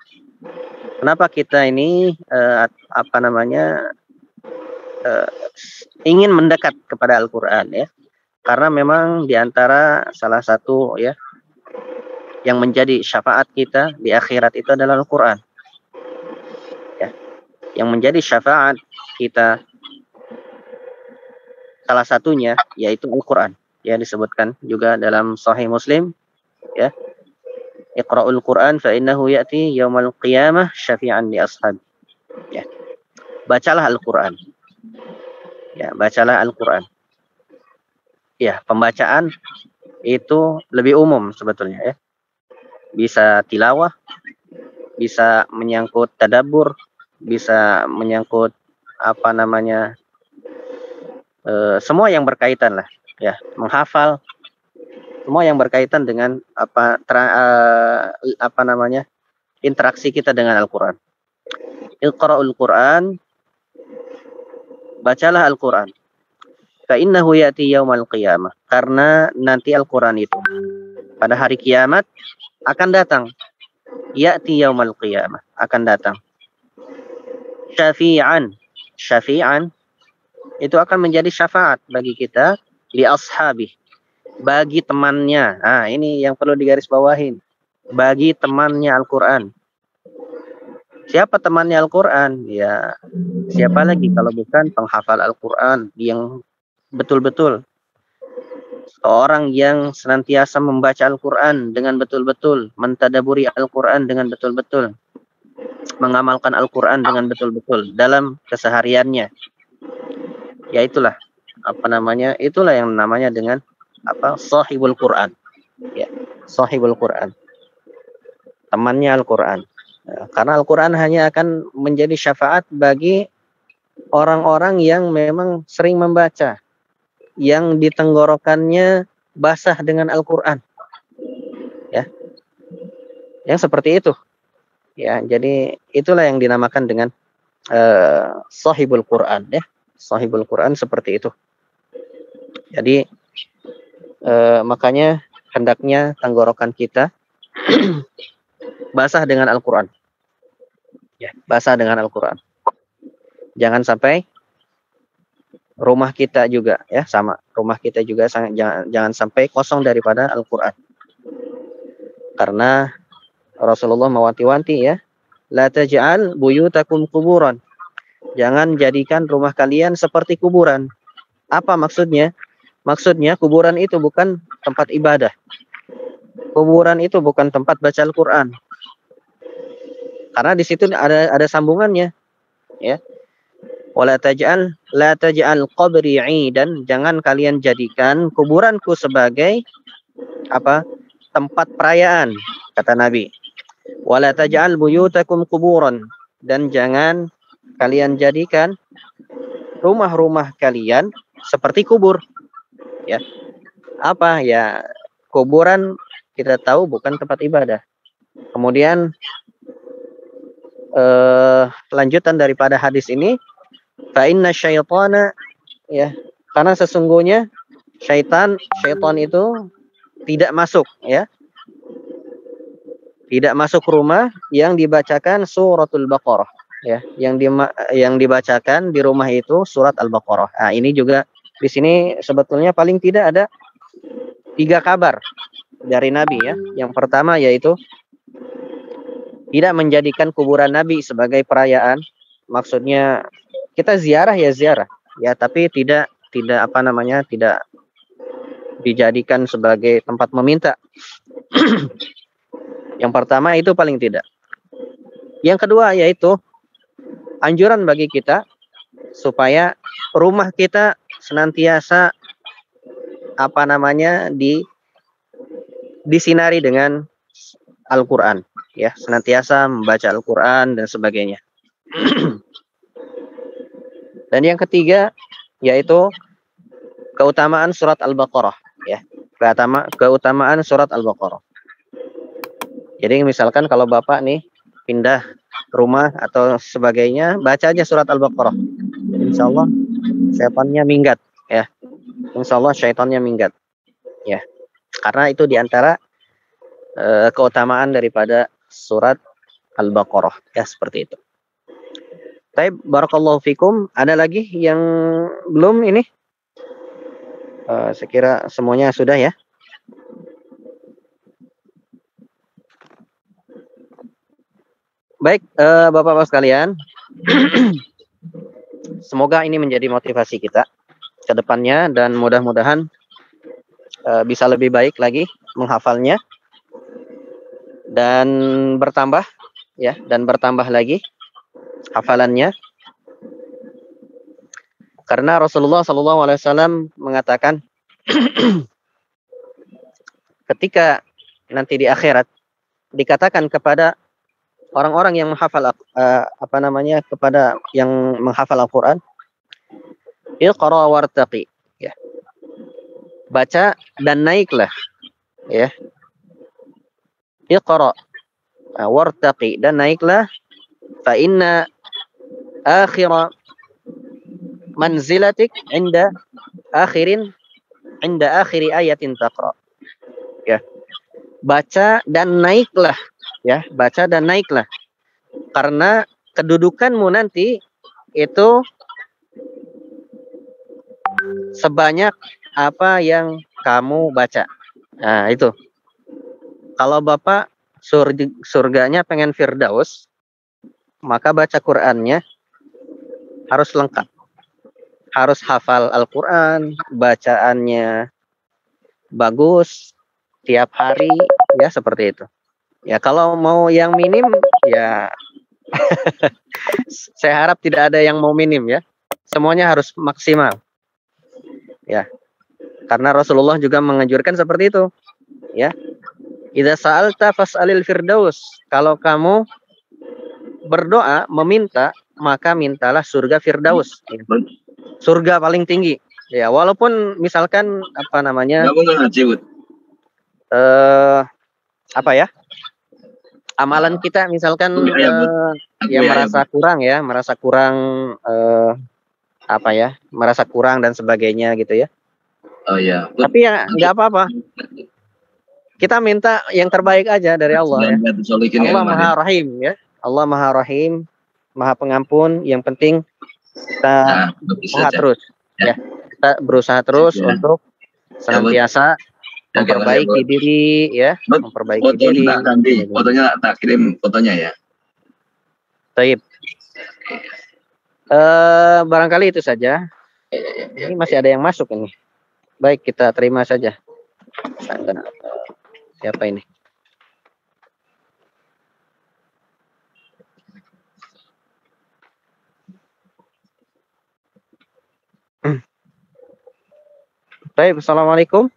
Kenapa kita ini ingin mendekat kepada Al-Quran ya, karena memang diantara salah satu ya yang menjadi syafaat kita di akhirat itu adalah Al-Quran ya. Yang menjadi syafaat kita salah satunya yaitu Al-Quran ya, disebutkan juga dalam Sahih Muslim ya, Iqra'ul Qur'an fa innahu ya'ti yaumal qiyamah syafi'an li ashab. Ya. Bacalah Al-Qur'an. Ya, bacalah Al-Qur'an. Ya, pembacaan itu lebih umum sebetulnya ya. Bisa tilawah, bisa menyangkut tadabbur, bisa menyangkut apa namanya semua yang berkaitan lah ya, menghafal, semua yang berkaitan dengan apa namanya interaksi kita dengan Al-Qur'an. Iqra'ul Qur'an, bacalah Al-Qur'an. Fa innahu ya'ti yaumal qiyamah, karena nanti Al-Qur'an itu pada hari kiamat akan datang. Ya'ti yaumal qiyamah, akan datang. Syafi'an, syafi'an itu akan menjadi syafaat bagi kita, li ashabi, bagi temannya. Nah, ini yang perlu digarisbawahin. Bagi temannya Al-Qur'an. Siapa temannya Al-Qur'an? Ya, siapa lagi kalau bukan penghafal Al-Qur'an yang betul-betul. Orang yang senantiasa membaca Al-Qur'an dengan betul-betul, mentadaburi Al-Qur'an dengan betul-betul, mengamalkan Al-Qur'an dengan betul-betul dalam kesehariannya. Ya itulah apa namanya? Itulah yang namanya dengan apa? Sahibul Qur'an. Ya, sahibul Qur'an. Temannya Al-Qur'an. Karena Al-Qur'an hanya akan menjadi syafaat bagi orang-orang yang memang sering membaca, yang di tenggorokannya basah dengan Al-Qur'an. Ya. Yang seperti itu. Ya, jadi itulah yang dinamakan dengan sahibul Qur'an ya. Sahibul Qur'an seperti itu. Jadi makanya hendaknya tenggorokan kita basah dengan Al-Qur'an. Ya, basah dengan Al-Qur'an. Jangan sampai rumah kita juga ya sama. Rumah kita juga jangan sampai kosong daripada Al-Qur'an. Karena Rasulullah mewanti-wanti ya, la taj'al buyutakum quburan. Jangan jadikan rumah kalian seperti kuburan. Apa maksudnya? Maksudnya kuburan itu bukan tempat ibadah. Kuburan itu bukan tempat baca Al-Qur'an. Karena di situ ada sambungannya, ya. Wala taj'al la taj'al qabri 'idan, jangan kalian jadikan kuburanku sebagai apa? Tempat perayaan, kata Nabi. Wala taj'al buyutakum quburan, dan jangan kalian jadikan rumah-rumah kalian seperti kubur. Ya. Apa ya? Kuburan kita tahu bukan tempat ibadah. Kemudian lanjutan daripada hadis ini, fa inna syaitana, ya, karena sesungguhnya syaitan itu tidak masuk, ya. Tidak masuk rumah yang dibacakan suratul Baqarah, ya, yang dibacakan di rumah itu surat Al-Baqarah. Nah, ini juga di sini sebetulnya paling tidak ada 3 kabar dari Nabi, ya. Yang pertama yaitu tidak menjadikan kuburan Nabi sebagai perayaan. Maksudnya kita ziarah ya ziarah, ya, tapi tidak apa namanya, tidak dijadikan sebagai tempat meminta. Yang pertama itu paling tidak. Yang kedua yaitu anjuran bagi kita supaya rumah kita senantiasa apa namanya disinari dengan Al-Qur'an, ya, senantiasa membaca Al-Qur'an dan sebagainya. Dan yang ketiga yaitu keutamaan surat Al-Baqarah, ya. Keutamaan surat Al-Baqarah. Jadi misalkan kalau Bapak nih pindah rumah atau sebagainya, baca aja surat Al-Baqarah. Insya Allah syaitannya minggat, ya. Insya Allah syaitannya minggat, ya. Karena itu diantara keutamaan daripada surat Al-Baqarah, ya, seperti itu. Baik, barakallahu fikum. Ada lagi yang belum ini? Saya kira semuanya sudah, ya. Baik, Bapak-Bapak sekalian, semoga ini menjadi motivasi kita ke depannya dan mudah-mudahan bisa lebih baik lagi menghafalnya. dan bertambah ya, dan bertambah lagi hafalannya. Karena Rasulullah SAW mengatakan ketika nanti di akhirat dikatakan kepada orang-orang yang menghafal kepada yang menghafal Al-Qur'an, Iqra wartaqi, ya. Baca dan naiklah, ya. Iqra wartaqi, dan naiklah, fa inna akhira manzilatik inda akhiri ayatin taqra. Ya. Baca dan naiklah, ya, baca dan naiklah. Karena kedudukanmu nanti itu sebanyak apa yang kamu baca. Nah, itu. Kalau Bapak surganya pengen Firdaus, maka baca Qur'annya harus lengkap. Harus hafal Al-Qur'an, bacaannya bagus tiap hari, ya, seperti itu. Ya, kalau mau yang minim, ya saya harap tidak ada yang mau minim, ya. Semuanya harus maksimal. Ya. Karena Rasulullah juga menganjurkan seperti itu. Ya. Idza sa'alta fas'alil firdaus. Kalau kamu berdoa, meminta, maka mintalah surga Firdaus. Ya. Surga paling tinggi. Ya, walaupun misalkan apa ya? Amalan kita misalkan ya merasa kurang, ya, merasa kurang merasa kurang dan sebagainya gitu, ya. Oh ya. Tapi ya nggak apa-apa. Kita minta yang terbaik aja dari Allah, ya. Allah Maha Rahim, ya. Allah Maha Rahim, Maha Pengampun. Yang penting kita berusaha terus, ya. Kita berusaha terus untuk senantiasa memperbaiki diri, ya. Memperbaiki diri. Fotonya tak kirim fotonya, ya. Baik. Barangkali itu saja. Ini masih ada yang masuk ini. Baik, kita terima saja. Siapa ini? Baik, assalamualaikum.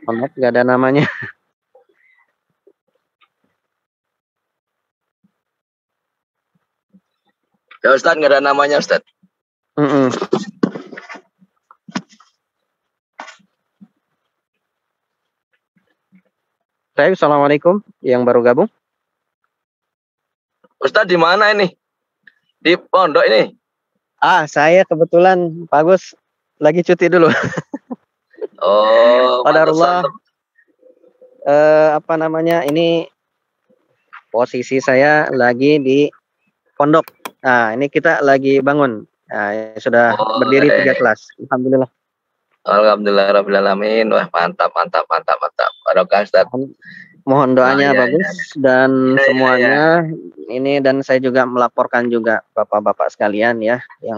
Maaf, nggak ada namanya. Ya Ustaz, nggak ada namanya Ustaz. Baik, assalamualaikum. Yang baru gabung. Ustaz di mana ini? Di pondok ini? Saya kebetulan Pak Agus lagi cuti dulu. Oh, Qadarullah. Ini posisi saya lagi di pondok. Nah, ini kita lagi bangun. Nah, sudah berdiri 3 kelas. Alhamdulillah. Alhamdulillah rabbil alamin. Wah, mantap. Barokah Ustaz. Mohon doanya bagus dan semuanya. Ini, dan saya juga melaporkan juga Bapak-bapak sekalian, ya, yang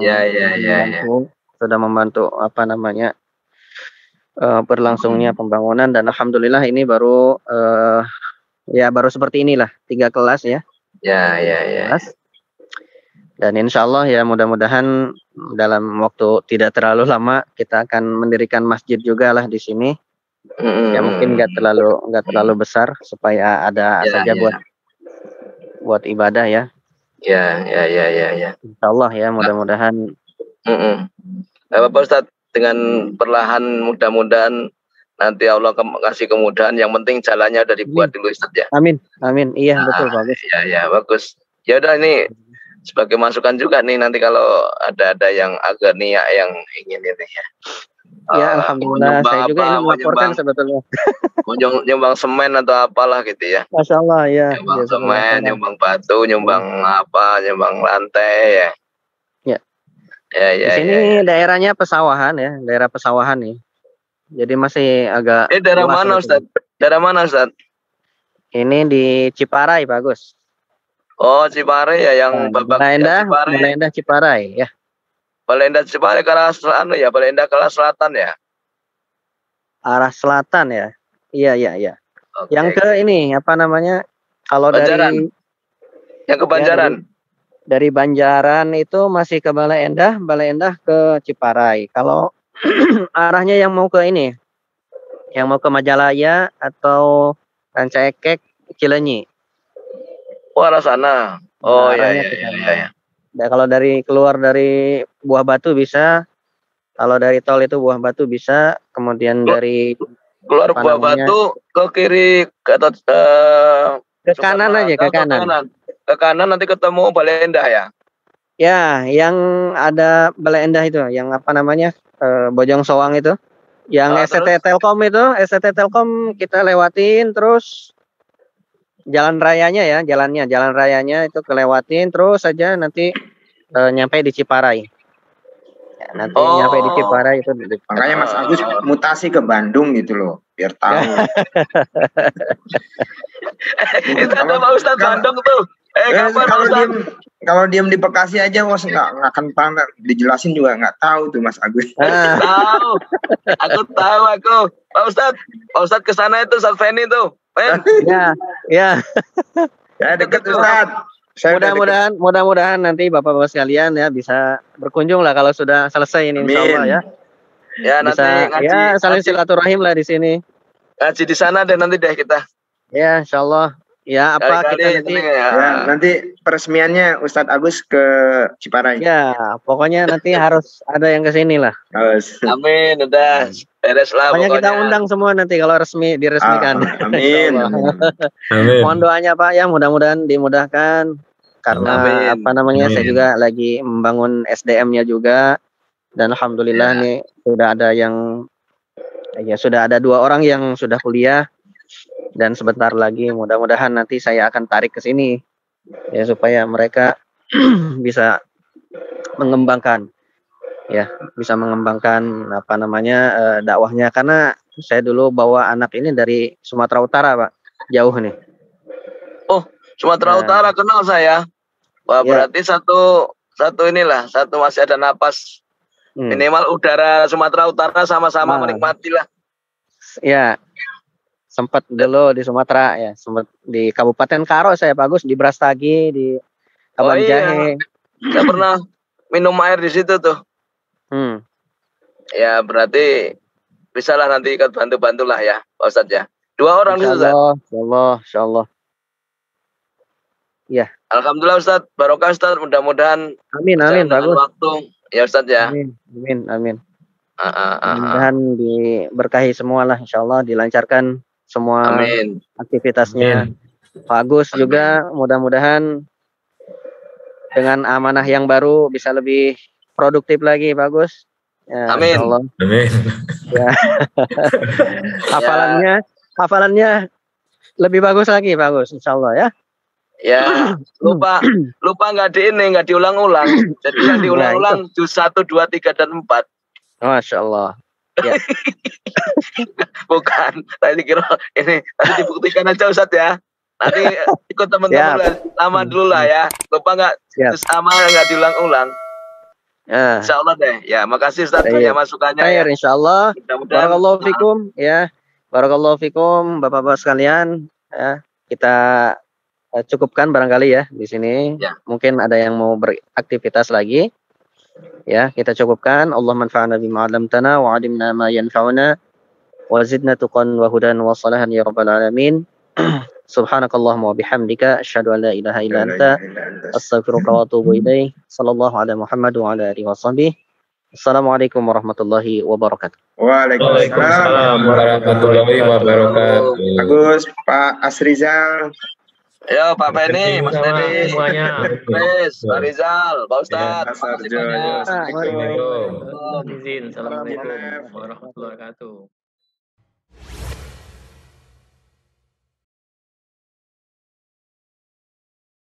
sudah membantu berlangsungnya pembangunan, dan alhamdulillah ini baru baru seperti inilah 3 kelas, ya. Kelas. Dan insya Allah, ya, mudah-mudahan dalam waktu tidak terlalu lama kita akan mendirikan masjid juga lah di sini. Ya, mungkin nggak terlalu besar supaya ada saja buat ibadah, ya. Ya. Insya Allah, ya, mudah-mudahan. Bapak Ustaz, dengan perlahan mudah-mudahan nanti Allah kasih kemudahan. Yang penting jalannya udah dibuat dulu Ustaz, ya. Amin. Iya, betul, bagus. Ya, bagus. Ya udah, ini sebagai masukan juga nih, nanti kalau ada yang agak niat yang ingin ini, ya. Ya, alhamdulillah, saya juga ini melaporkan sebetulnya. Nyumbang semen atau apalah gitu, ya. Masya Allah, ya. Nyumbang semen, nyumbang batu, nyumbang lantai, ya. Di sini daerahnya pesawahan, ya, daerah pesawahan nih. Jadi masih agak. Daerah mana Ustaz? Daerah mana Ustaz? Ini di Ciparai, bagus. Oh, Ciparai, ya, yang Bapak Ciparai, ya. Balai Endah Ciparai ke arah selatan ya, Balai Endah ke arah selatan ya. Arah selatan ya. Iya, iya, iya. Oke. Yang ke ini apa namanya? Kalau Banjaran. Yang ke Banjaran. Dari Banjaran itu masih ke Balai Endah ke Ciparai. Kalau arahnya yang mau ke ini, yang mau ke Majalaya atau Ranca Ekek, Cilenyi. Oh, arah sana. Oh iya arahnya iya ke iya sana. iya. Kalau dari keluar dari Buah Batu bisa, kalau dari tol itu Buah Batu bisa, kemudian dari Keluar apa Buah namanya, Batu ke kiri ke atas ke kanan aja, ke kanan. Ke kanan nanti ketemu Balai Endah ya. Ya, yang ada Balai Endah itu, yang apa namanya, Bojong Soang itu, yang SCT Terus? Telkom itu, SCT Telkom kita lewatin terus jalan rayanya ya, jalan rayanya itu kelewatin terus saja nanti nyampe di Ciparai. Ya, nanti nyampe di Ciparai itu. Makanya Mas Agus mutasi ke Bandung gitu loh, biar tahu. Itu ada Pak Ustadz Bandung tuh. Kalau diem di Bekasi aja was nggak akan paham, dijelasin juga nggak tahu tuh Mas Agus. Tahu, aku tahu aku. Pak Ustadz kesana itu Ustadz Feni tuh. Ya, ya. Ya dekat Ustadz. Mudah-mudahan nanti Bapak-bapak sekalian ya bisa berkunjung lah kalau sudah selesai ini insya Allah ya. Ya Bisa, nanti ngaji, ya saling silaturahim lah di sini. Ngaji di sana deh nanti deh kita. Ya insya Allah. Ya apa kita nanti ya, nanti peresmiannya Ustadz Agus ke Ciparai. Ya pokoknya nanti harus ada yang ke sini lah. Amin, udah beres lah pokoknya. Kita undang semua nanti kalau diresmikan. Amin. Amin. Mohon doanya Pak ya, mudah-mudahan dimudahkan karena apa namanya saya juga lagi membangun SDM-nya juga dan alhamdulillah nih sudah ada yang sudah ada 2 orang yang sudah kuliah. Dan sebentar lagi mudah-mudahan nanti saya akan tarik ke sini ya supaya mereka bisa mengembangkan apa namanya dakwahnya, karena saya dulu bawa anak ini dari Sumatera Utara Pak, jauh nih. Oh, Sumatera Utara kenal saya. Wah, berarti satu inilah, satu masih ada napas. Minimal udara Sumatera Utara sama-sama menikmati lah. Ya. Sempat dulu di Sumatera ya, sempat di Kabupaten Karo saya Bagus, di Brastagi, di Kaban Jahe. Saya pernah minum air di situ tuh. Ya berarti bisa lah nanti ikut bantu-bantu lah ya Pak Ustadz ya. 2 orang itu Ustadz. Insya Allah. Ya. Alhamdulillah Ustadz, barokah Ustadz, mudah-mudahan. Amin bagus. Waktu ya Ustadz ya. Amin. Mudah-mudahan diberkahi semua lah, insya Allah dilancarkan semua aktivitasnya. Pak Agus juga mudah-mudahan dengan amanah yang baru bisa lebih produktif lagi Pak Agus. Ya, amin. Allah. Amin. Ya. hafalannya lebih bagus lagi Pak Agus, insya Allah ya. Ya, lupa nggak diulang-ulang. Jadi yang diulang-ulang juz 1, 2, 3 dan 4. Masya Allah. Ya. Bukan, tadi kira ini tadi dibuktikan aja Ustadz ya. Nanti ikut teman-teman lama dulu lah ya. Lupa nggak sama nggak diulang-ulang. Insya Allah deh. Ya, makasih Ustadz banyak masukannya. Ya. Insya Allah. Barakallahu fikum ya. Barakallahu fikum Bapak-bapak sekalian. Ya, kita cukupkan barangkali ya di sini. Ya. Mungkin ada yang mau beraktivitas lagi. Ya, kita cukupkan. Allah manfa'ana bima 'allamtana wa 'allimna ma yanfa'una wa zidna tuqan wa hudan wa salahan ya rabbal alamin. Subhanakallahumma wa bihamdika asyhadu an la ilaha illa anta astaghfiruka wa atubu ilaik. Sallallahu ala Muhammad wa ala alihi washabbihi. Assalamualaikum warahmatullahi wabarakatuh. Waalaikumsalam warahmatullahi wabarakatuh. Bagus Pak Asrizal. Ya Pak Feni, Mas Feni, semuanya. Pak Rizal, Pak Ustadz. Assalamualaikum. Izin. Assalamualaikum warahmatullahi wabarakatuh.